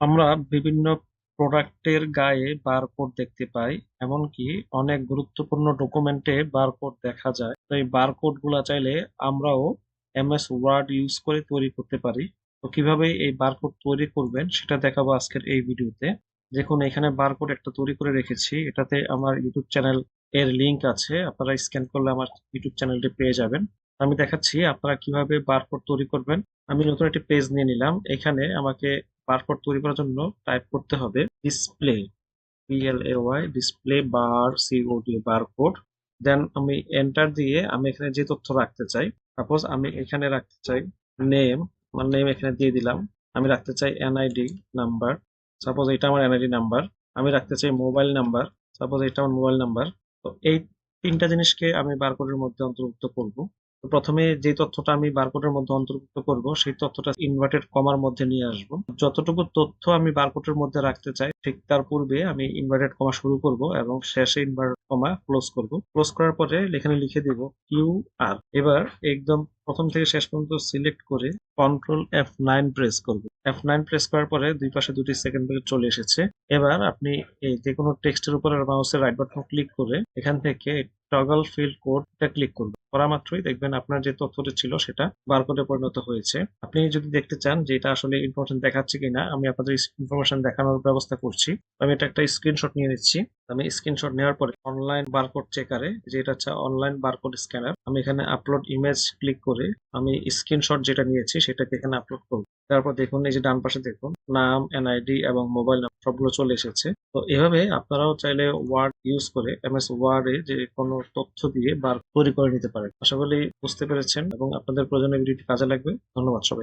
আমরা বিভিন্ন প্রোডাক্টের গায়ে বারকোড দেখতে পাই। এমনকি অনেক গুরুত্বপূর্ণ ডকুমেন্টে বারকোড দেখা যায়। তো এই বারকোড গুলা চাইলে আমরাও এমএস ওয়ার্ড ইউজ করে তৈরি করতে পারি। তো কিভাবে এই বারকোড তৈরি করবেন সেটা দেখাবো আজকের এই ভিডিওতে। দেখুন, এখানে বারকোড একটা তৈরি করে রেখেছি। এটাতে আমার ইউটিউব চ্যানেল এর লিংক আছে, আপনারা স্ক্যান করলে আমার ইউটিউব চ্যানেলটি পেয়ে যাবেন। আমি দেখাচ্ছি আপনারা কিভাবে বারকোড তৈরি করবেন। আমি নতুন একটি পেজ নিয়ে নিলাম। এখানে আমাকে বারকোড তৈরি করার জন্য টাইপ করতে হবে ডিসপ্লে, PLAY, ডিসপ্লে বার COD, বারকোড। দেন আমি এন্টার দিয়ে আমি এখানে যে তথ্য রাখতে চাই, সাপোজ আমি এখানে রাখতে চাই নেম, আমার নেম এখানে দিয়ে দিলাম। আমি রাখতে চাই NID নাম্বার, সাপোজ এটা আমার NID নাম্বার। আমি রাখতে চাই মোবাইল নাম্বার, সাপোজ এটা আমার মোবাইল নাম্বার। তো এই তিনটা জিনিসকে আমি বারকোডের মধ্যে অন্তর্ভুক্ত করব। তো প্রথমে যে তথ্যটা আমি বারকোডের মধ্যে অন্তর্ভুক্ত করব সেই তথ্যটা ইনভার্টেড কমার মধ্যে নিয়ে আসব। যতটুকু তথ্য আমি বারকোডের মধ্যে রাখতে চাই ঠিক তার পূর্বে আমি ইনভার্টেড কমা শুরু করব এবং শেষে ইনভার্টেড কমা ক্লোজ করব। ক্লোজ করার পরে এখানে লিখে দিব QR। এবার একদম প্রথম থেকে শেষ পর্যন্ত সিলেক্ট করে Ctrl F9 প্রেস করব। F9 প্রেস করার পরে দুই পাশে দুটি সেকেন্ড ব্রেকেট চলে এসেছে। এবার আপনি এই যে কোনো টেক্সটের উপর মাউসের রাইট বাটন ক্লিক করে এখান থেকে টগল ফিল্ড কোড ক্লিক করবেন। করা মাত্রই দেখবেন আপনার যে তথ্যটি ছিল সেটা বারকোডে পরিণত হয়েছে। আপনি যদি দেখতে চান যে এটা আসলে ইনফরমেশন দেখাচ্ছে কিনা, আমি আপনাদের ইনফরমেশন দেখানোর ব্যবস্থা করছি। আমি এটা একটা স্ক্রিনশট নিয়ে নিচ্ছি। আমি স্ক্রিনশট নেওয়ার পরে অনলাইন বারকোড চেকারে, যেটা হচ্ছে অনলাইন বারকোড স্ক্যানার, আমি এখানে আপলোড ইমেজ ক্লিক করে আমি স্ক্রিনশট যেটা নিয়েছি সেটাকে এখানে আপলোড করব। তারপর দেখুন এই যে ডান পাশে দেখুন নাম, NID এবং মোবাইল নাম্বার সবগুলো চলে এসেছে। তো এভাবে আপনারাও চাইলে ওয়ার্ড ইউজ করে MS ওয়ার্ডে যে কোনো তথ্য দিয়ে বার তৈরি করে নিতে পারেন। আশা করি বুঝতে পেরেছেন এবং আপনাদের প্রয়োজনীয় ভিডিওটি কাজে লাগবে। ধন্যবাদ সবাই।